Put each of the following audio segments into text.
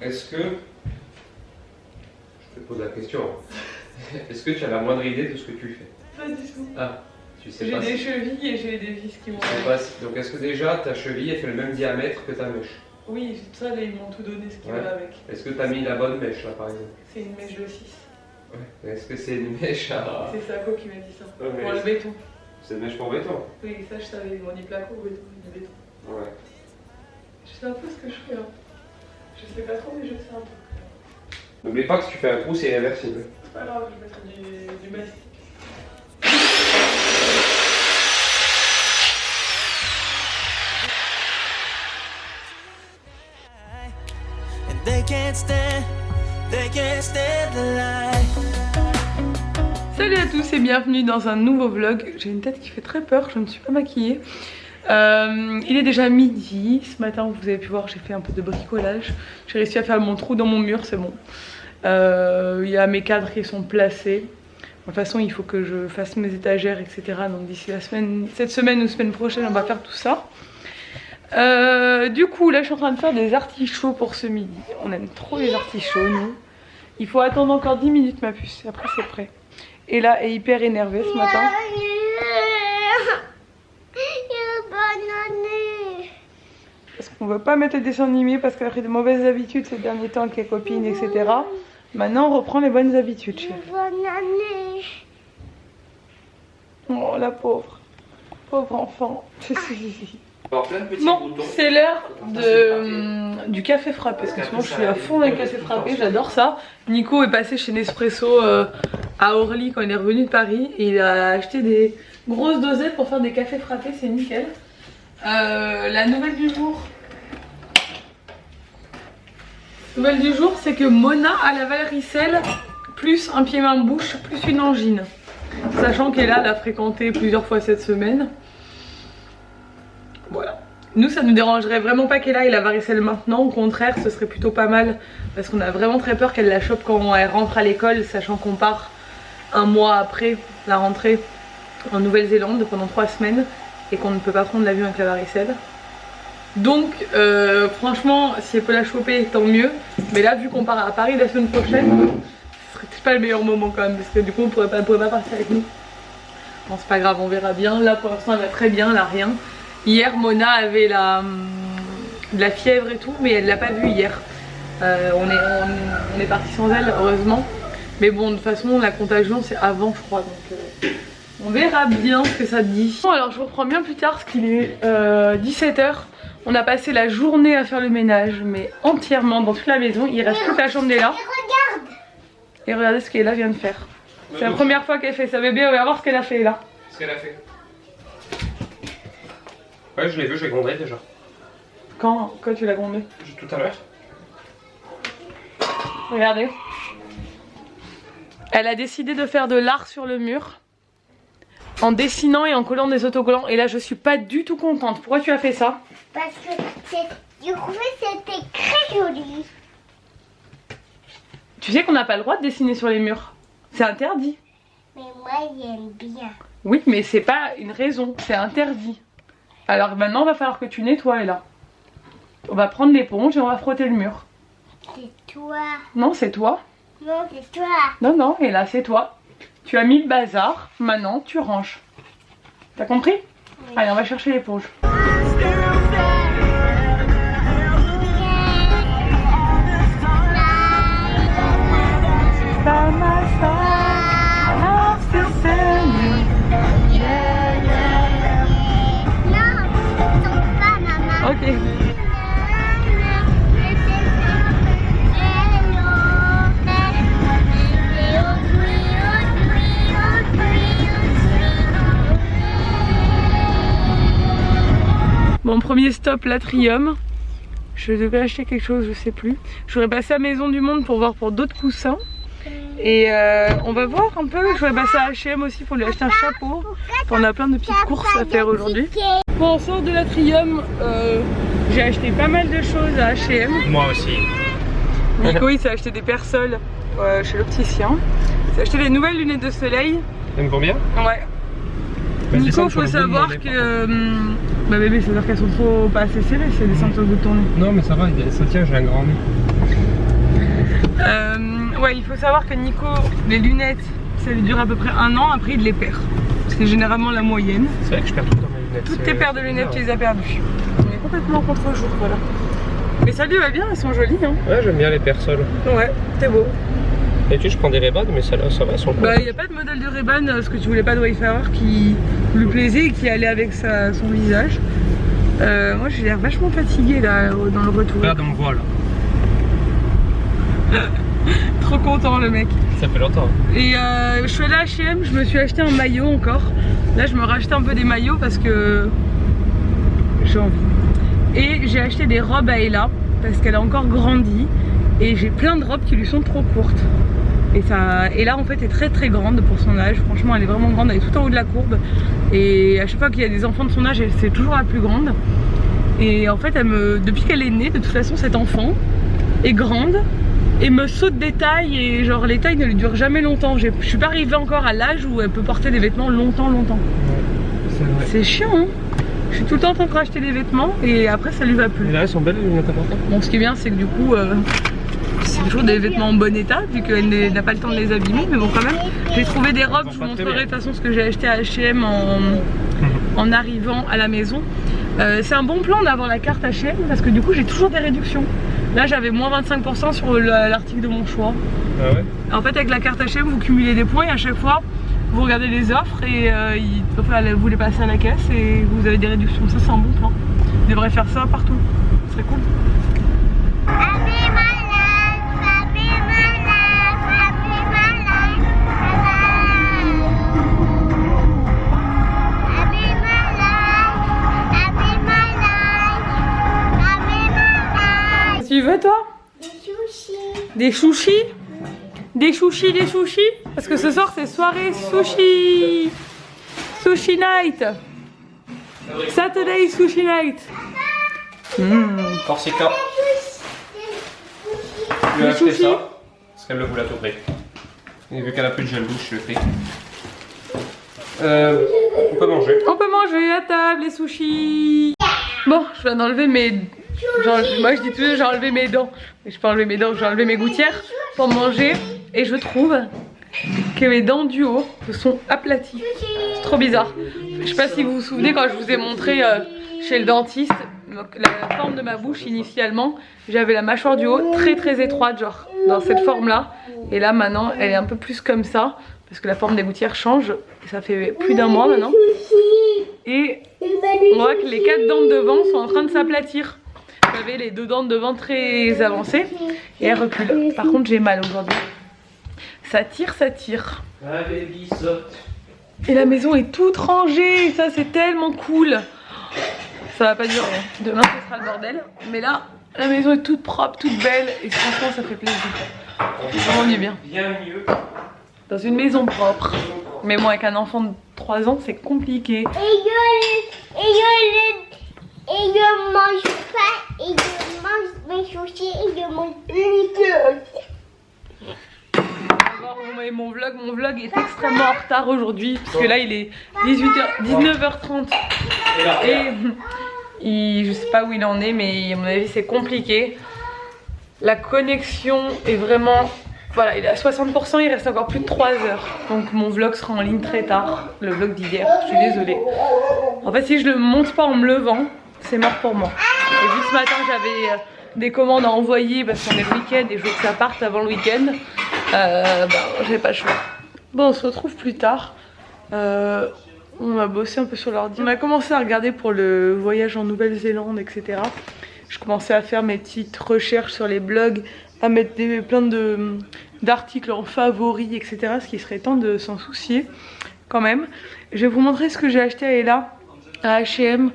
est-ce que... Je te pose la question. Est-ce que tu as la moindre idée de ce que tu fais? Pas du tout. Ah, tu sais pas. J'ai des chevilles et j'ai des vis qui m'ont... Donc est-ce que déjà ta cheville elle fait le même diamètre que ta mèche? Oui, tout ça, là, ils m'ont tout donné ce qui va avec. Est-ce que tu as mis la bonne mèche là par exemple? C'est une mèche de 6. Ouais. Est-ce que c'est une mèche à... C'est Sako qui m'a dit ça. Ouais, pour le béton. C'est une mèche pour béton? Oui, ça je savais. Ils m'ont dit placo ou béton. Du béton. Ouais. Je sais un peu ce que je fais. Hein. Je sais pas trop, mais je sais un peu. N'oublie pas que si tu fais un trou, c'est réversible. C'est pas grave, je vais mettre du mastic. Salut à tous et bienvenue dans un nouveau vlog. J'ai une tête qui fait très peur, je ne suis pas maquillée. Il est déjà midi. Ce matin, vous avez pu voir, j'ai fait un peu de bricolage. J'ai réussi à faire mon trou dans mon mur, c'est bon. Il y a mes cadres qui sont placés. De toute façon, il faut que je fasse mes étagères, etc. Donc d'ici cette semaine ou semaine prochaine, on va faire tout ça. Du coup, là, je suis en train de faire des artichauts pour ce midi. On aime trop les artichauts, nous. Il faut attendre encore 10 minutes, ma puce. Et après, c'est prêt. Et là, est hyper énervée ce matin. Parce qu'on veut pas mettre les dessins animés parce qu'elle a pris de mauvaises habitudes ces derniers temps avec les copines, etc. Maintenant, on reprend les bonnes habitudes, chérie. Oh, la pauvre. Pauvre enfant. Bon, c'est l'heure du café frappé. Parce que moi, je suis à fond dans le café frappé, j'adore ça. Nico est passé chez Nespresso à Orly quand il est revenu de Paris. Et il a acheté des grosses dosettes pour faire des cafés frappés, c'est nickel. La nouvelle du jour. Nouvelle du jour, c'est que Mona a la varicelle, plus un pied-main-bouche, plus une angine. Sachant qu'elle a fréquenté plusieurs fois cette semaine. Voilà. Nous, ça nous dérangerait vraiment pas qu'elle aille la varicelle maintenant. Au contraire, ce serait plutôt pas mal. Parce qu'on a vraiment très peur qu'elle la chope quand elle rentre à l'école. Sachant qu'on part un mois après la rentrée en Nouvelle-Zélande pendant 3 semaines. Et qu'on ne peut pas prendre l'avion avec la varicelle. Donc franchement, si elle peut la choper, tant mieux. Mais là, vu qu'on part à Paris la semaine prochaine, ce serait pas le meilleur moment quand même. Parce que du coup, on pourrait pas partir avec nous. Bon, c'est pas grave, on verra bien. Là, pour l'instant, elle va très bien, elle a rien. Hier, Mona avait de la fièvre et tout, mais elle l'a pas vue hier. On est parti sans elle, heureusement. Mais bon, de toute façon, la contagion, c'est avant, je crois. Donc on verra bien ce que ça dit. Bon, alors je reprends bien plus tard parce qu'il est 17 h. On a passé la journée à faire le ménage, mais entièrement dans toute la maison. Il reste toute la chambre d'Ella. Et regardez ce qu'Ella vient de faire. C'est la première fois qu'elle fait ça, bébé. On va voir ce qu'elle a fait là. Ce qu'elle a fait. Ouais, je l'ai vu, je l'ai grondé déjà. Quand tu l'as grondé? Tout à l'heure. Regardez. Elle a décidé de faire de l'art sur le mur. En dessinant et en collant des autocollants. Et là, je suis pas du tout contente. Pourquoi tu as fait ça? Parce que du coup, c'était très joli. Tu sais qu'on n'a pas le droit de dessiner sur les murs. C'est interdit. Mais moi, j'aime bien. Oui, mais c'est pas une raison. C'est interdit. Alors maintenant, il va falloir que tu nettoies, là. On va prendre l'éponge et on va frotter le mur. C'est toi. Non, c'est toi. Non, c'est toi. Non, non, et là, c'est toi. Tu as mis le bazar. Maintenant, tu ranges. T'as compris? Oui. Allez, on va chercher l'éponge. Ok. Bon, premier stop, l'Atrium. Je devais acheter quelque chose, je sais plus. Je voudrais passer à Maison du Monde pour voir pour d'autres coussins. Et on va voir un peu. Je voudrais passer à H&M aussi pour lui acheter un chapeau. On a plein de petites courses à faire aujourd'hui. Bon, on sort de l'Atrium. J'ai acheté pas mal de choses à H&M. Moi aussi. Nico, il s'est acheté des persoles chez l'opticien. Il s'est acheté des nouvelles lunettes de soleil. T'aimes combien? Ouais. Nico, faut savoir que bah bébé, c'est-à-dire qu'elles sont trop pas assez serrées si elles descendent sur le bout de ton nez. Non mais ça va, ça tient, j'ai un grand nez. Ouais, il faut savoir que Nico, les lunettes, ça lui dure à peu près 1 an, après il les perd. C'est généralement la moyenne. C'est vrai que je perds tout dans mes lunettes. Toutes tes paires de lunettes, tu les as perdues. On est complètement contre-jour, voilà. Mais ça lui va bien, elles sont jolies, hein. Ouais, j'aime bien les paires seules. Ouais, c'est beau. Et je prends des Ray-Ban, mais ça va, elles sont cool. Bah, il n'y a pas de modèle de Ray-Ban, parce que tu voulais pas de Wayfarer qui lui plaisait et qui allait avec son visage. Moi, j'ai l'air vachement fatiguée là, dans le retour. Regarde, on me voit là. Trop content le mec. Ça fait longtemps. Et je suis allée à H&M, je me suis acheté un maillot encore. Là, je me rachète un peu des maillots parce que j'ai envie. Et j'ai acheté des robes à Ella parce qu'elle a encore grandi. Et j'ai plein de robes qui lui sont trop courtes. Et là en fait est très très grande pour son âge. Franchement elle est vraiment grande, elle est tout en haut de la courbe. Et à chaque fois qu'il y a des enfants de son âge, c'est toujours la plus grande. Et en fait depuis qu'elle est née, de toute façon cette enfant est grande et me saute des tailles. Et genre les tailles ne lui durent jamais longtemps. Je suis pas arrivée encore à l'âge où elle peut porter des vêtements longtemps. C'est chiant hein. Je suis tout le temps en train de racheter des vêtements et après ça lui va plus. Et là elles sont belles les lunettes à porter. Bon ce qui est bien c'est que du coup c'est toujours des vêtements en bon état vu qu'elle n'a pas le temps de les abîmer, mais bon quand même j'ai trouvé des robes, je vous montrerai de toute façon ce que j'ai acheté à H&M en arrivant à la maison. C'est un bon plan d'avoir la carte H&M parce que du coup j'ai toujours des réductions. Là j'avais moins 25% sur l'article de mon choix. Ah ouais. En fait avec la carte H&M vous cumulez des points et à chaque fois vous regardez les offres et vous les passez à la caisse et vous avez des réductions. Ça c'est un bon plan, je devrais faire ça partout, ce serait cool. Tu veux toi? Des sushis. Des chouchis? Des chouchis, des chouchis? Parce que ce soir c'est soirée sushi. Sushi night. Saturday sushi night. Corsica. Tu veux acheter ça? Parce qu'elle le voulait à tout prix. Et vu qu'elle a plus de gel douche, je le fais. On peut manger. On peut manger à table les sushis. Bon, je viens d'enlever mes... Moi je dis toujours j'ai enlevé mes dents. Mais je peux enlever mes dents, j'ai enlevé mes gouttières pour manger. Et je trouve que mes dents du haut se sont aplaties. C'est trop bizarre. Je sais pas si vous vous souvenez quand je vous ai montré chez le dentiste la forme de ma bouche initialement. J'avais la mâchoire du haut très très étroite, genre dans cette forme là. Et là maintenant elle est un peu plus comme ça. Parce que la forme des gouttières change. Et ça fait plus d'1 mois maintenant. Et on voit que les 4 dents de devant sont en train de s'aplatir. J'avais les 2 dents de devant très avancées et elles reculent. Par contre j'ai mal aujourd'hui. Ça tire, ça tire. Et la maison est toute rangée. Ça c'est tellement cool. Ça va pas durer. Demain ce sera le bordel. Mais là la maison est toute propre, toute belle. Et franchement ça fait plaisir. C'est vraiment du bien. Bien mieux. Dans une maison propre. Mais moi avec un enfant de 3 ans c'est compliqué. Et je mange pas, et je mange mes sushis, et je mange les Mon vlog est extrêmement en retard aujourd'hui parce que là il est 19h30 et je sais pas où il en est, mais à mon avis c'est compliqué. La connexion est vraiment... Voilà, il est à 60%, il reste encore plus de 3 heures. Donc mon vlog sera en ligne très tard, le vlog d'hier, je suis désolée. En fait si je le monte pas en me levant, c'est mort pour moi. Et vu que ce matin j'avais des commandes à envoyer parce qu'on est le week-end et je veux que ça parte avant le week-end, j'ai pas le choix. Bon, on se retrouve plus tard. On va bosser un peu sur l'ordi. On a commencé à regarder pour le voyage en Nouvelle-Zélande, etc. Je commençais à faire mes petites recherches sur les blogs, à mettre plein d'articles en favoris, etc. Ce qui serait temps de s'en soucier quand même. Je vais vous montrer ce que j'ai acheté à Ella, à H&M.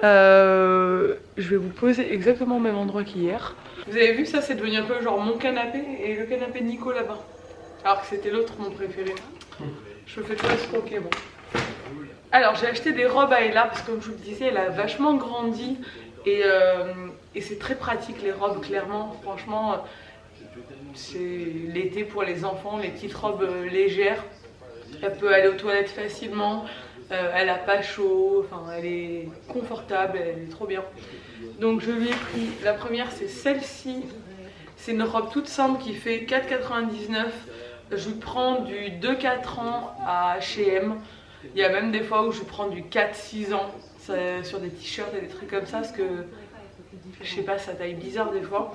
Je vais vous poser exactement au même endroit qu'hier. Vous avez vu, ça c'est devenu un peu genre mon canapé et le canapé de Nico là-bas. Alors que c'était l'autre mon préféré. Je me fais toujours escroquer, bon. Alors j'ai acheté des robes à Ella parce que comme je vous le disais, elle a vachement grandi. Et c'est très pratique les robes, clairement. Franchement, c'est l'été pour les enfants, les petites robes légères. Elle peut aller aux toilettes facilement. Elle a pas chaud, enfin elle est confortable, elle est trop bien. Donc je lui ai pris, la première c'est celle-ci, C'est une robe toute simple qui fait 4,99 €. Je prends du 2-4 ans à H&M. Il y a même des fois où je prends du 4-6 ans sur des t-shirts et des trucs comme ça parce que je sais pas, ça taille bizarre des fois.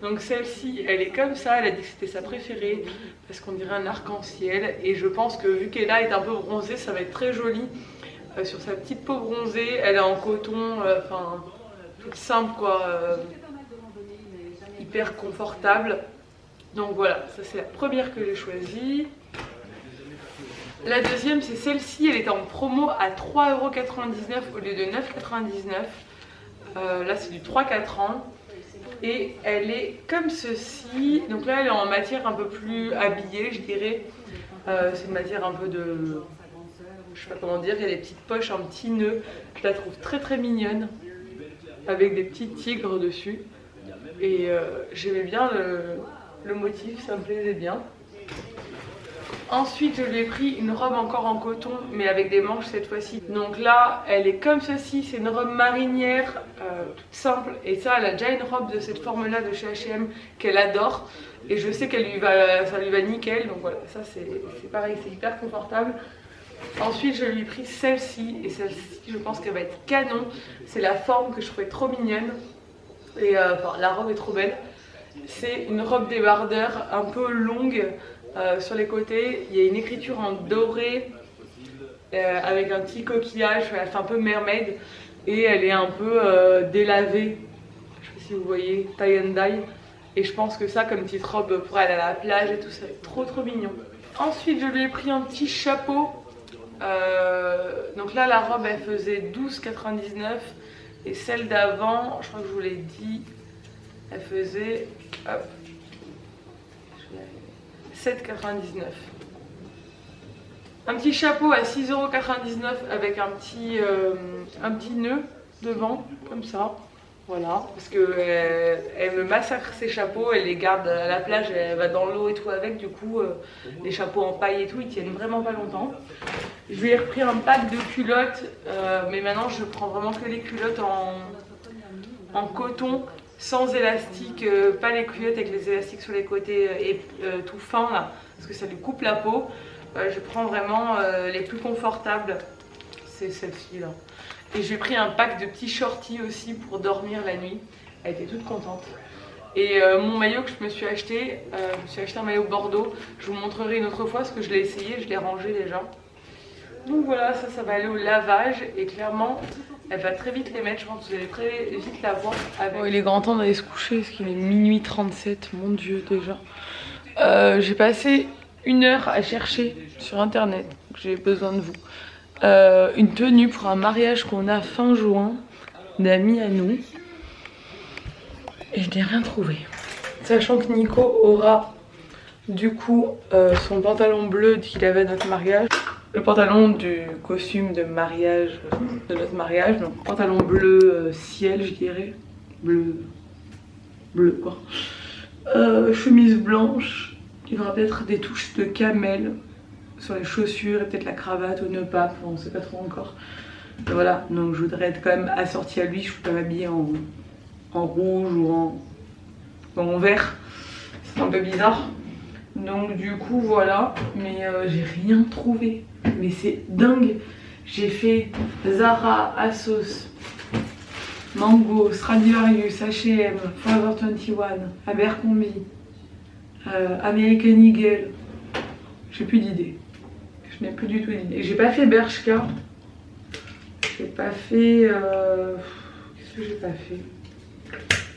Donc celle-ci, elle est comme ça, elle a dit que c'était sa préférée parce qu'on dirait un arc-en-ciel. Et je pense que vu qu'elle est un peu bronzée, ça va être très joli sur sa petite peau bronzée. Elle est en coton, enfin toute simple quoi, hyper confortable. Donc voilà, ça c'est la première que j'ai choisie. La deuxième c'est celle-ci, elle était en promo à 3,99 € au lieu de 9,99 €. Là c'est du 3-4 ans et elle est comme ceci. Donc là elle est en matière un peu plus habillée je dirais. C'est une matière un peu de... je sais pas comment dire, il y a des petites poches, un petit nœud. Je la trouve très très mignonne avec des petits tigres dessus. Et j'aimais bien le motif, ça me plaisait bien. Ensuite je lui ai pris une robe encore en coton mais avec des manches cette fois-ci. Donc là elle est comme ceci, c'est une robe marinière toute simple. Et ça elle a déjà une robe de cette forme là de chez H&M qu'elle adore. Et je sais qu'elle ça lui va nickel. Donc voilà, ça c'est pareil, c'est hyper confortable. Ensuite je lui ai pris celle-ci. Et celle-ci je pense qu'elle va être canon. C'est la forme que je trouvais trop mignonne. Et enfin, la robe est trop belle. C'est une robe débardeur un peu longue. Sur les côtés, il y a une écriture en doré avec un petit coquillage, elle fait un peu mermaid et elle est un peu délavée. Je sais pas si vous voyez, tie and dye. Et je pense que ça, comme petite robe pour aller à la plage et tout, ça va être trop trop mignon. Ensuite, je lui ai pris un petit chapeau. Donc là, la robe elle faisait 12,99 € et celle d'avant, je crois que je vous l'ai dit, elle faisait. Hop. 7,99 €. Un petit chapeau à 6,99 € avec un petit nœud devant, comme ça. Voilà, parce que elle me massacre ses chapeaux, elle les garde à la plage, elle va dans l'eau et tout avec, du coup les chapeaux en paille et tout, ils tiennent vraiment pas longtemps. Je lui ai repris un pack de culottes, mais maintenant je prends vraiment que les culottes en coton. Sans élastique, pas les culottes avec les élastiques sur les côtés et tout fin là, parce que ça lui coupe la peau. Je prends vraiment les plus confortables, c'est celle-ci là. Et j'ai pris un pack de petits shorties aussi pour dormir la nuit. Elle était toute contente. Et mon maillot que je me suis acheté un maillot Bordeaux. Je vous montrerai une autre fois parce que je l'ai essayé, je l'ai rangé déjà. Donc voilà, ça va aller au lavage et clairement elle va très vite les mettre, je pense que vous allez très vite la voir avec. Bon, il est grand temps d'aller se coucher parce qu'il est minuit 37, mon dieu déjà. J'ai passé 1 heure à chercher sur internet, j'ai besoin de vous. Une tenue pour un mariage qu'on a fin juin, d'amis à nous. Et je n'ai rien trouvé. Sachant que Nico aura du coup son pantalon bleu qu'il avait à notre mariage. Le pantalon du costume de mariage, de notre mariage, donc pantalon bleu ciel je dirais, bleu quoi. Chemise blanche, il y aura peut-être des touches de camel sur les chaussures et peut-être la cravate au nœud pape, on sait pas trop encore. Et voilà, donc je voudrais être quand même assortie à lui, je peux pas m'habiller en rouge ou en vert, c'est un peu bizarre. Donc du coup voilà, mais j'ai rien trouvé. Mais c'est dingue. J'ai fait Zara, Asos, Mango, Stradivarius, H&M, Forever 21, Abercrombie, American Eagle. J'ai plus d'idées. Je n'ai plus du tout d'idées. J'ai pas fait Bershka. J'ai pas fait... Qu'est-ce que j'ai pas fait?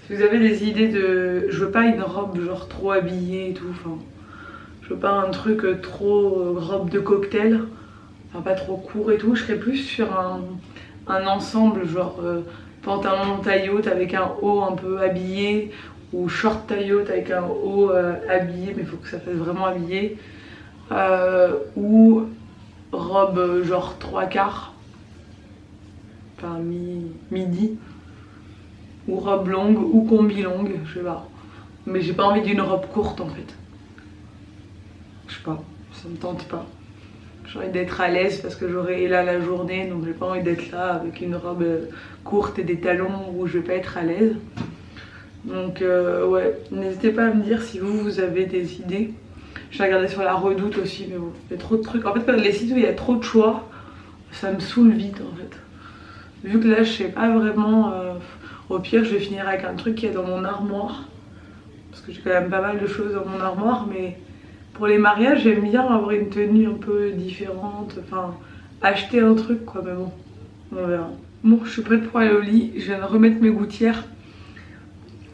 Si vous avez des idées de... Je veux pas une robe genre trop habillée et tout. Enfin, je veux pas un truc trop robe de cocktail. Enfin pas trop court et tout. Je serais plus sur un ensemble genre pantalon taille haute avec un haut un peu habillé. Ou short taille haute avec un haut habillé. Mais il faut que ça fasse vraiment habillé. Ou robe genre 3/4. Enfin midi. Ou robe longue ou combi longue, je sais pas. Mais j'ai pas envie d'une robe courte en fait. Je sais pas, ça me tente pas. J'ai envie d'être à l'aise parce que j'aurai là la journée, donc j'ai pas envie d'être là avec une robe courte et des talons où je vais pas être à l'aise. Donc ouais, n'hésitez pas à me dire si vous avez des idées. J'ai regardé sur la Redoute aussi, mais bon, il y a trop de trucs. En fait, quand les sites où il y a trop de choix, ça me saoule vite en fait. Vu que là, je sais pas vraiment, au pire, je vais finir avec un truc qui est dans mon armoire. Parce que j'ai quand même pas mal de choses dans mon armoire, mais pour les mariages, j'aime bien avoir une tenue un peu différente. Enfin, acheter un truc quoi, mais bon, on verra. Bon, je suis prête pour aller au lit. Je viens de remettre mes gouttières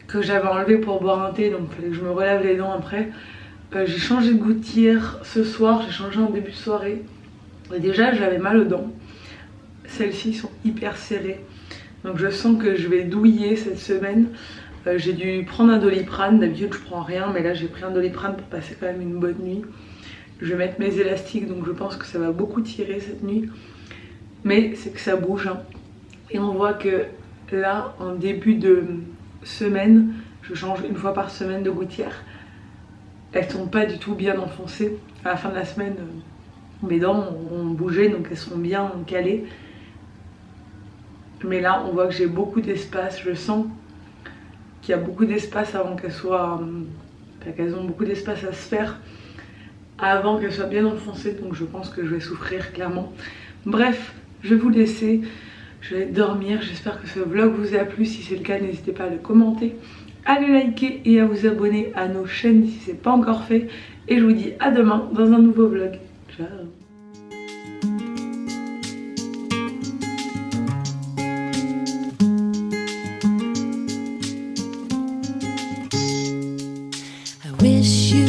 que j'avais enlevées pour boire un thé, donc il fallait que je me relave les dents après. J'ai changé de gouttière ce soir, j'ai changé en début de soirée. Et déjà, j'avais mal aux dents. Celles-ci sont hyper serrées. Donc je sens que je vais douiller cette semaine. J'ai dû prendre un Doliprane. D'habitude, je prends rien, mais là, j'ai pris un Doliprane pour passer quand même une bonne nuit. Je vais mettre mes élastiques, donc je pense que ça va beaucoup tirer cette nuit. Mais c'est que ça bouge. Hein. Et on voit que là, en début de semaine, je change une fois par semaine de gouttière. Elles sont pas du tout bien enfoncées. À la fin de la semaine, mes dents ont bougé, donc elles sont bien calées. Mais là, on voit que j'ai beaucoup d'espace. Je sens qu'il y a beaucoup d'espace avant qu'elles soient... qu'elles ont beaucoup d'espace à se faire avant qu'elles soient bien enfoncées. Donc je pense que je vais souffrir clairement. Bref, je vais vous laisser. Je vais dormir. J'espère que ce vlog vous a plu. Si c'est le cas, n'hésitez pas à le commenter, à le liker et à vous abonner à nos chaînes si ce n'est pas encore fait. Et je vous dis à demain dans un nouveau vlog. Ciao. Wish you